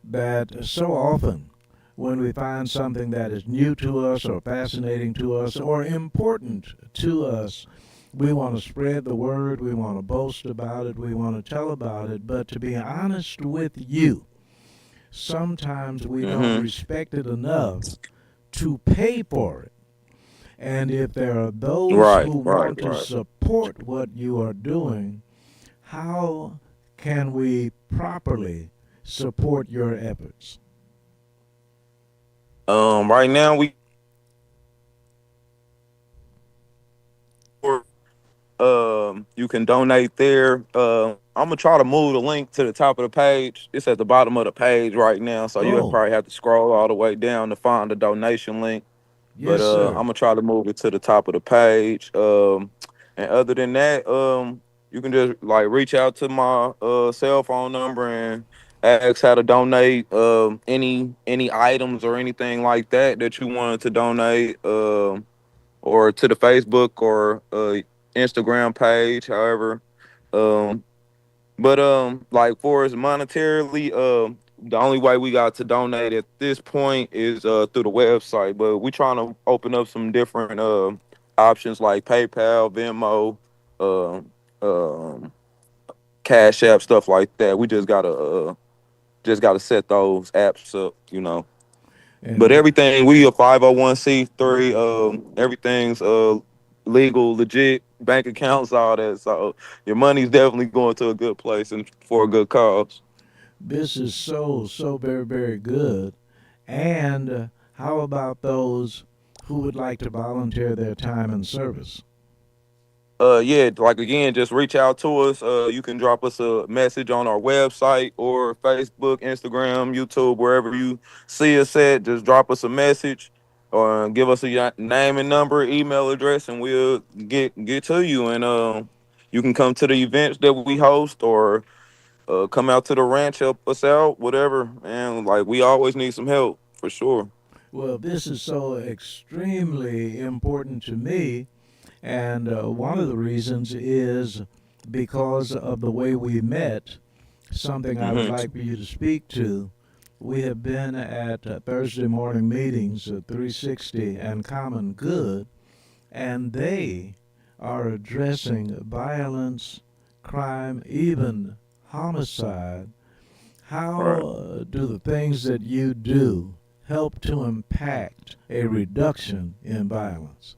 Speaker 4: that so often when we find something that is new to us or fascinating to us or important to us, we want to spread the word, we want to boast about it, we want to tell about it. But to be honest with you, sometimes we don't
Speaker 5: Hmm.
Speaker 4: respect it enough to pay for it. And if there are those
Speaker 5: Right,
Speaker 4: who
Speaker 5: right,
Speaker 4: want to
Speaker 5: right.
Speaker 4: support what you are doing, how can we properly support your efforts?
Speaker 5: Right now you can donate there. I'm gonna try to move the link to the top of the page. It's at the bottom of the page right now, so you
Speaker 4: Oh,
Speaker 5: probably have to scroll all the way down to find the donation link. But
Speaker 4: yes,
Speaker 5: I'm
Speaker 4: sir.
Speaker 5: gonna try to move it to the top of the page. And other than that, you can just like reach out to my cell phone number and ask how to donate any items or anything like that you wanted to donate. Or to the Facebook or Instagram page, however. Um, but like for as monetarily, the only way we got to donate at this point is through the website. But we trying to open up some different options like PayPal, Venmo, um, um, Cash App, stuff like that. We just gotta set those apps up. But
Speaker 4: And
Speaker 5: everything, we a 501c3. Everything's legal, legit, bank accounts, all that. So your money's definitely going to a good place and for a good cause.
Speaker 4: this is so very good. And how about those who would like to volunteer their time and service?
Speaker 5: Yeah, like again, just reach out to us. You can drop us a message on our website or Facebook, Instagram, YouTube, wherever you see us at. Just drop us a message or give us a name and number, email address, and we'll get to you. And you can come to the events that we host or come out to the ranch, help us out, whatever. And like we always need some help for sure.
Speaker 4: Well, this is so extremely important to me. And one of the reasons is because of the way we met, something I would
Speaker 5: Hmm.
Speaker 4: like for you to speak to. We have been at Thursday morning meetings at 360 and Common Good, and they are addressing violence, crime, even homicide. How
Speaker 5: Right.
Speaker 4: do the things that you do help to impact a reduction in violence?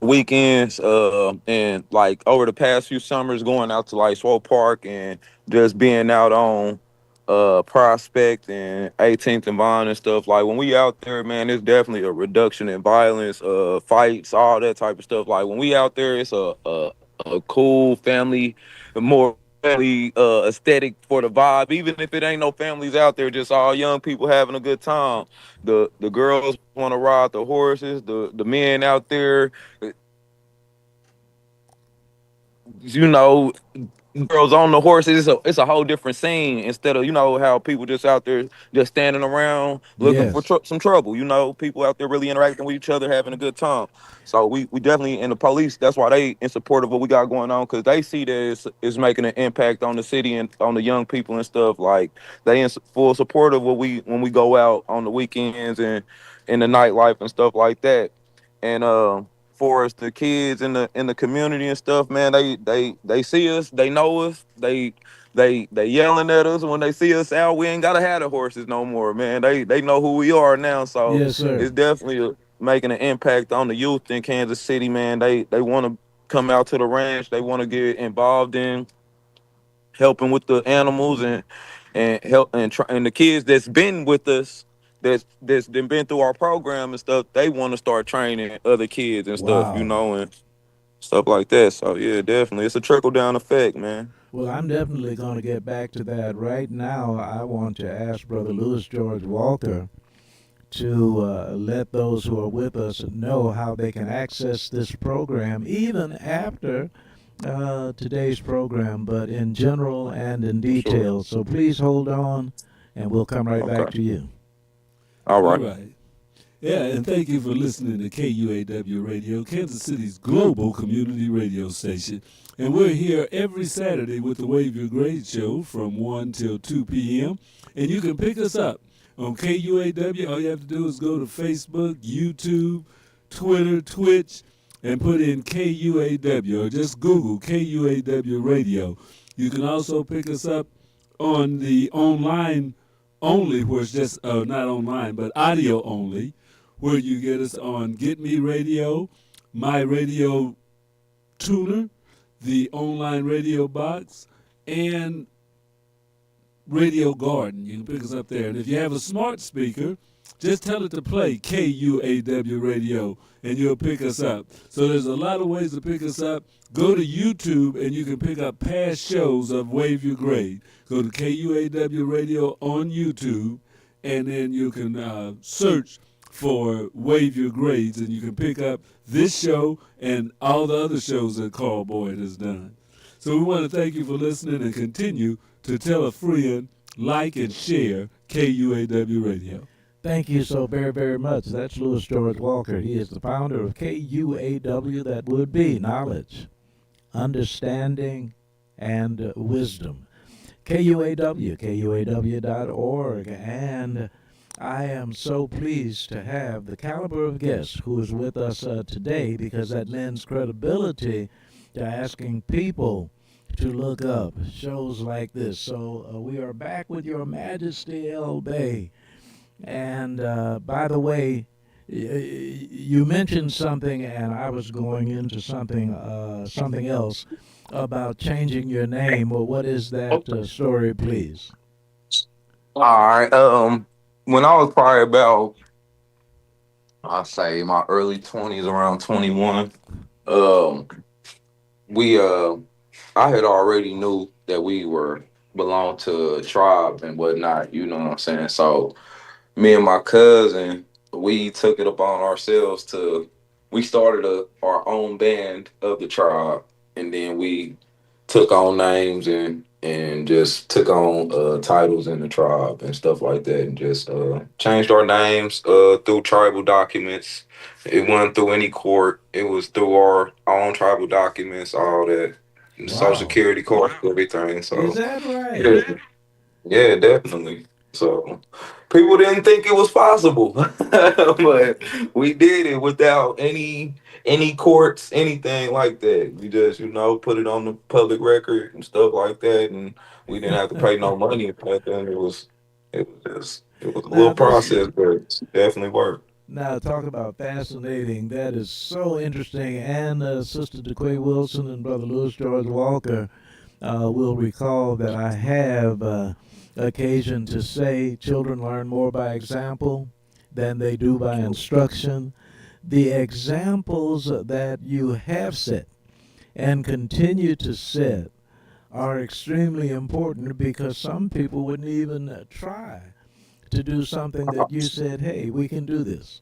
Speaker 5: Weekends, and like over the past few summers, going out to like Swope Park and just being out on Prospect and 18th and Vine and stuff. Like when we out there, man, it's definitely a reduction in violence, fights, all that type of stuff. Like when we out there, it's a cool family, more family aesthetic for the vibe. Even if it ain't no families out there, just all young people having a good time. The girls want to ride the horses. The men out there, you know, girls on the horses. It's a whole different scene instead of how people just out there just standing around looking for
Speaker 4: Yes.
Speaker 5: some trouble. People out there really interacting with each other, having a good time. So we definitely, and the police. That's why they in support of what we got going on, because they see that it's making an impact on the city and on the young people and stuff. Like they in full support of what we when we go out on the weekends and in the nightlife and stuff like that. And for us, the kids in the community and stuff, man, they see us, they know us, they yelling at us when they see us out. We ain't gotta have the horses no more, man. They know who we are now, so
Speaker 4: Yes, sir.
Speaker 5: it's definitely making an impact on the youth in Kansas City, man. They want to come out to the ranch. They want to get involved in helping with the animals and help and the kids that's been with us that's been through our program and stuff. They want to start training other kids and stuff,
Speaker 4: Wow.
Speaker 5: and stuff like that. So yeah, definitely, it's a trickle down effect, man.
Speaker 4: Well, I'm definitely going to get back to that. Right now, I want to ask Brother Louis George Walker to let those who are with us know how they can access this program, even after today's program, but in general and in
Speaker 5: Sure.
Speaker 4: detail. So please hold on, and we'll come right back
Speaker 5: Okay.
Speaker 4: to you.
Speaker 5: All
Speaker 6: All
Speaker 5: right.
Speaker 6: right. Yeah, and thank you for listening to KUAW Radio, Kansas City's global community radio station. And we're here every Saturday with the Wave Your Grade show from 1 till 2 p.m. And you can pick us up on KUAW. All you have to do is go to Facebook, YouTube, Twitter, Twitch, and put in KUAW, or just Google KUAW Radio. You can also pick us up on the online only, where it's just not online, but audio only, where you get us on Get Me Radio, My Radio Tuner, the online radio box, and Radio Garden. You can pick us up there. And if you have a smart speaker, just tell it to play KUAW Radio and you'll pick us up. So there's a lot of ways to pick us up. Go to YouTube and you can pick up past shows of Wave Your Grade. Go to KUAW Radio on YouTube and then you can search for Wave Your Grades and you can pick up this show and all the other shows that Carl Boyd has done. So we want to thank you for listening and continue to tell a friend, like and share KUAW Radio.
Speaker 4: Thank you so very, very much. That's Louis George Walker. He is the founder of KUAW, that would be Knowledge, Understanding, and Wisdom. KUAW, KUAW.org. And I am so pleased to have the caliber of guest who is with us today, because that lends credibility to asking people to look up shows like this. So we are back with Your Majesty El Bay. And by the way, you mentioned something, and I was going into something else about changing your name. Well, what is that story, please?
Speaker 5: All right. When I was probably about, I'd say my early 20s, around 21, um, we I had already knew that we were belonged to a tribe and whatnot. You know what I'm saying? So me and my cousin, we took it upon ourselves to we started our own band of the tribe, and then we took on names and just took on titles in the tribe and stuff like that, and just changed our names through tribal documents. It wasn't through any court. It was through our own tribal documents, all that, social
Speaker 4: Wow.
Speaker 5: security card, everything.
Speaker 4: Is
Speaker 5: So
Speaker 4: that right?
Speaker 5: yeah, yeah, definitely. So people didn't think it was possible, but we did it without any courts, anything like that. We just, put it on the public record and stuff like that, and we didn't have to pay no money. Back then, it was a little
Speaker 4: Now this
Speaker 5: process, but it definitely worked.
Speaker 4: now talk about fascinating. That is so interesting. And Sister DeQuay Wilson and Brother Louis George Walker will recall that I have occasion to say children learn more by example than they do by instruction. The examples that you have set and continue to set are extremely important because some people wouldn't even try to do something that you said, hey, we can do this.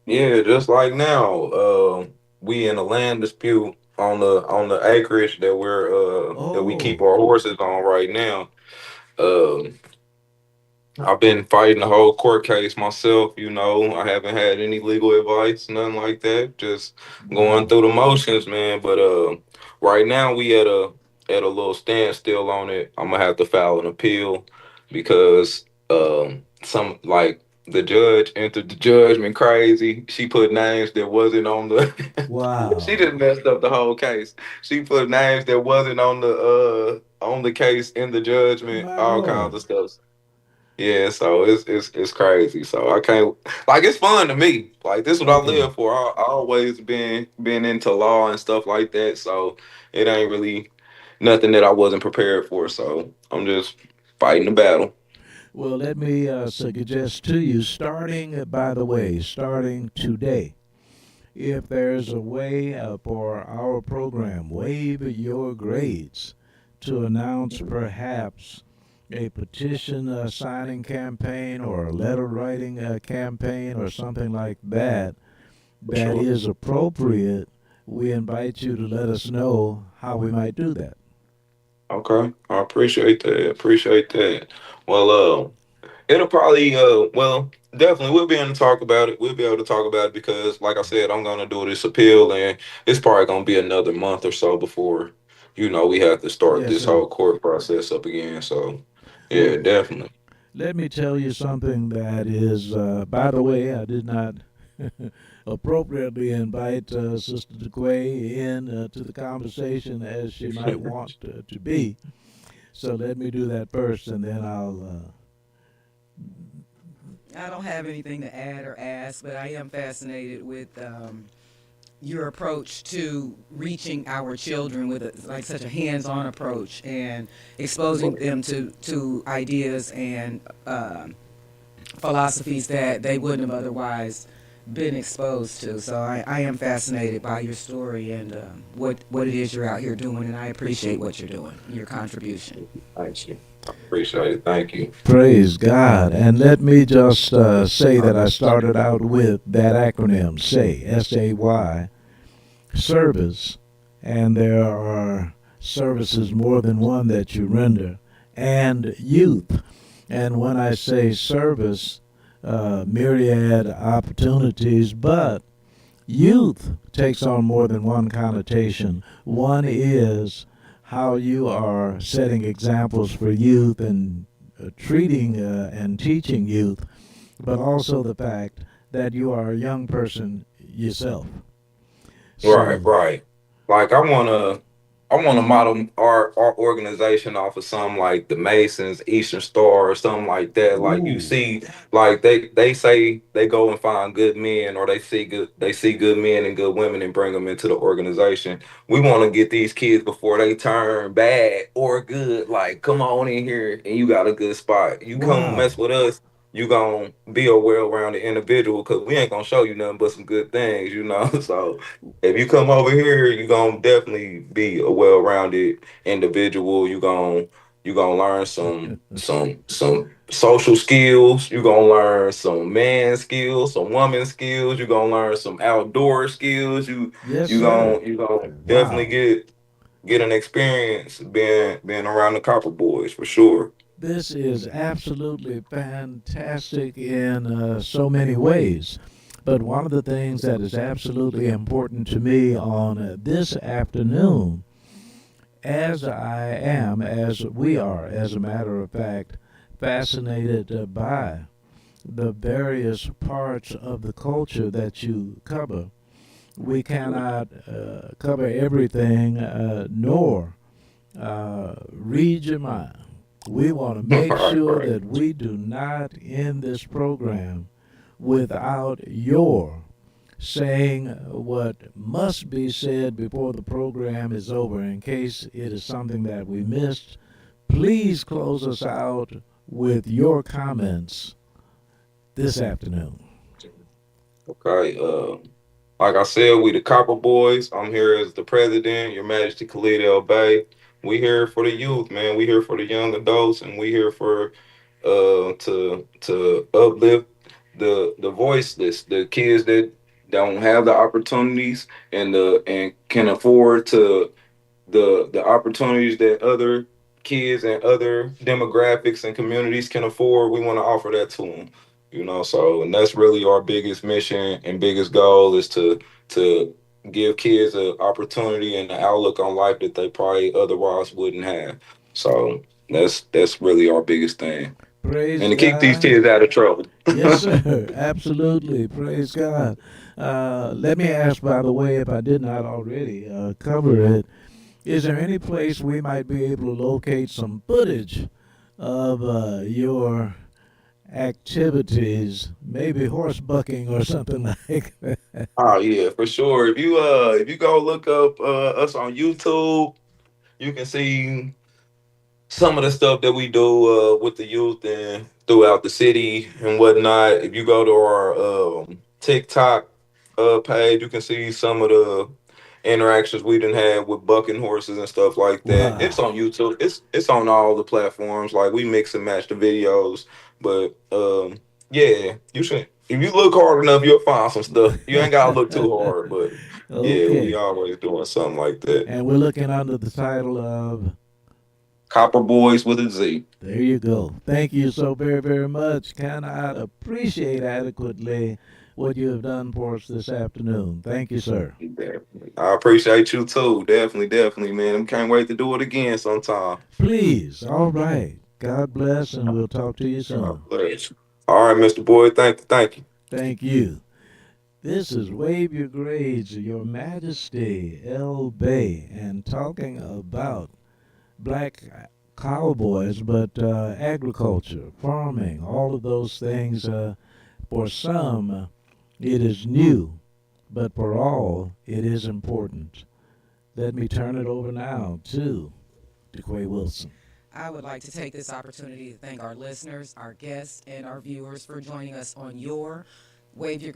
Speaker 5: Yeah, just like now, we in a land dispute on the acreage that we keep
Speaker 4: Oh,
Speaker 5: our horses on right now. Um, I've been fighting the whole court case myself, I haven't had any legal advice, nothing like that. Just going
Speaker 4: wow.
Speaker 5: through the motions, man. But right now we at a little standstill on it. I'm gonna have to file an appeal because some like the judge entered the judgment crazy. She put names that wasn't on the she
Speaker 4: Wow.
Speaker 5: just messed up the whole case. She put names that wasn't on the case in the judgment,
Speaker 4: My
Speaker 5: all kinds
Speaker 4: Lord.
Speaker 5: of stuff. Yeah, so it's crazy. So I can't like it's fun to me. Like this is what I
Speaker 4: Okay.
Speaker 5: live for. I always been into law and stuff like that. So it ain't really nothing that I wasn't prepared for. So I'm just fighting the battle.
Speaker 4: Well, let me suggest to you, starting, by the way, starting today, if there's a way for our program, Waive Your Grades, to announce perhaps a petition signing campaign or a letter writing campaign or something like that
Speaker 5: For
Speaker 4: that
Speaker 5: sure.
Speaker 4: is appropriate, we invite you to let us know how we might do that.
Speaker 5: Okay. I appreciate that. Appreciate that. Well, it'll probably definitely we'll be able to talk about it. We'll be able to talk about it because like I said, I'm gonna do this appeal and it's probably gonna be another month or so before, we have to start
Speaker 4: Yes,
Speaker 5: this
Speaker 4: sir.
Speaker 5: whole court process up again. So yeah,
Speaker 4: Well,
Speaker 5: definitely.
Speaker 4: let me tell you something that is, by the way, I did not appropriately invite Sister DeQuay in to the conversation as she might want to be. So let me do that first, and then I'll.
Speaker 2: I don't have anything to add or ask, but I am fascinated with your approach to reaching our children with like such a hands-on approach and exposing them to ideas and philosophies that they wouldn't have otherwise been exposed to. So I am fascinated by your story and what it is you're out here doing, and I appreciate what you're doing, your contribution.
Speaker 5: Thank you. I appreciate it. Thank you.
Speaker 4: Praise God. And let me just say that I started out with that acronym, SAY, SAY, service, and there are services more than one that you render, and youth. And when I say service, myriad opportunities, but youth takes on more than one connotation. One is how you are setting examples for youth and treating and teaching youth, but also the fact that you are a young person yourself.
Speaker 5: Right,
Speaker 4: So,
Speaker 5: right. Like I wanna model our organization off of something like the Masons, Eastern Star, or something like that. Like you
Speaker 4: ooh,
Speaker 5: see, like they say they go and find good men, or they see good men and good women and bring them into the organization. We want to get these kids before they turn bad or good. Like, come on in here and you got a good spot. You come mess
Speaker 4: wow.
Speaker 5: with us, you gonna be a well-rounded individual because we ain't gonna show you nothing but some good things. So if you come over here, you're gonna definitely be a well-rounded individual. You gonna learn some social skills. You're gonna learn some man skills, some woman skills. You're gonna learn some outdoor skills.
Speaker 4: Yes, sir.
Speaker 5: You gonna definitely
Speaker 4: Wow.
Speaker 5: get an experience being around the Copper Boys for sure.
Speaker 4: This is absolutely fantastic in so many ways. But one of the things that is absolutely important to me on this afternoon, as we are, as a matter of fact, fascinated by the various parts of the culture that you cover, we cannot cover everything nor read your mind. We want to make
Speaker 5: Right,
Speaker 4: sure
Speaker 5: right.
Speaker 4: that we do not end this program without your saying what must be said before the program is over. In case it is something that we missed, please close us out with your comments this afternoon.
Speaker 5: Okay. Like I said, we the Copper Boys. I'm here as the president, Your Majesty Khalid El Bay. We here for the youth, man. We here for the young adults, and we here for to uplift the voiceless, the kids that don't have the opportunities and can afford to the opportunities that other kids and other demographics and communities can afford. We want to offer that to them, so, and that's really our biggest mission and biggest goal is to give kids an opportunity and an outlook on life that they probably otherwise wouldn't have. So that's really our biggest thing,
Speaker 4: Praise
Speaker 5: and to keep these
Speaker 4: God.
Speaker 5: kids out of trouble.
Speaker 4: Yes, sir. Absolutely. Praise God. Let me ask, by the way, if I did not already cover it, is there any place we might be able to locate some footage of your activities, maybe horse bucking or something like that?
Speaker 5: Oh yeah, for sure. If you go look up us on YouTube, you can see some of the stuff that we do with the youth and throughout the city and whatnot. If you go to our TikTok page, you can see some of the interactions we done had with bucking horses and stuff like that. It's
Speaker 4: Wow.
Speaker 5: on YouTube. It's on all the platforms. Like we mix and match the videos. But yeah, you should. If you look hard enough, you'll find some stuff. You ain't gotta look too hard, but yeah, we
Speaker 4: Okay.
Speaker 5: always doing something like that.
Speaker 4: And we're looking under the title of,
Speaker 5: Copper Boys with a Z.
Speaker 4: there you go. Thank you so very, very much. Cannot appreciate adequately what you have done for us this afternoon. Thank you, sir.
Speaker 5: Definitely. I appreciate you too. Definitely, definitely, man. I can't wait to do it again sometime.
Speaker 4: Please. All right. God bless, and we'll talk to you
Speaker 5: God
Speaker 4: soon.
Speaker 5: bless. All right, Mr. Boyd. Thank you. Thank you.
Speaker 4: Thank you. This is Wave Your Grades, Your Majesty L. Bay, and talking about black cowboys, but agriculture, farming, all of those things. For some, it is new, but for all, it is important. Let me turn it over now to DeQuay Wilson.
Speaker 2: I would like to take this opportunity to thank our listeners, our guests, and our viewers for joining us on your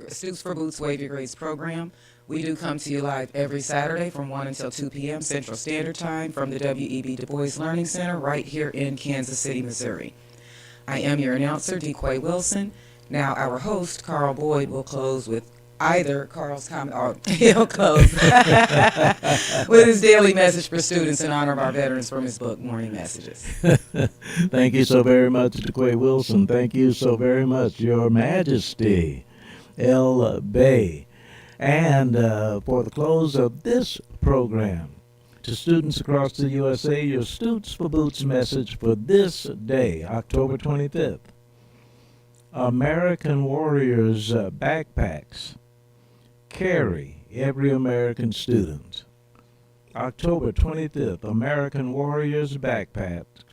Speaker 2: Stoops for Boots Wave Your Grades program. We do come to you live every Saturday from 1 until 2 p.m. Central Standard Time from the W.E.B. Du Bois Learning Center right here in Kansas City, Missouri. I am your announcer, DeQuay Wilson. Now, our host, Carl Boyd, will close with either Carl's comment, or he'll close with his daily message for students in honor of our veterans from his book, Morning Messages.
Speaker 4: Thank you so very much, DeQuay Wilson. Thank you so very much, Your Majesty L. Bay. And for the close of this program, to students across the USA, your Stoops for Boots message for this day, October 25th. American Warriors backpacks carry every American student. October 25th, American Warriors backpacks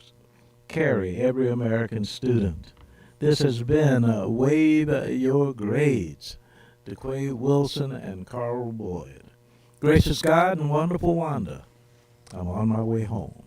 Speaker 4: carry every American student. This has been Wave Your Grades, DeQuay Wilson and Carl Boyd. Gracious God and wonderful Wanda, I'm on my way home.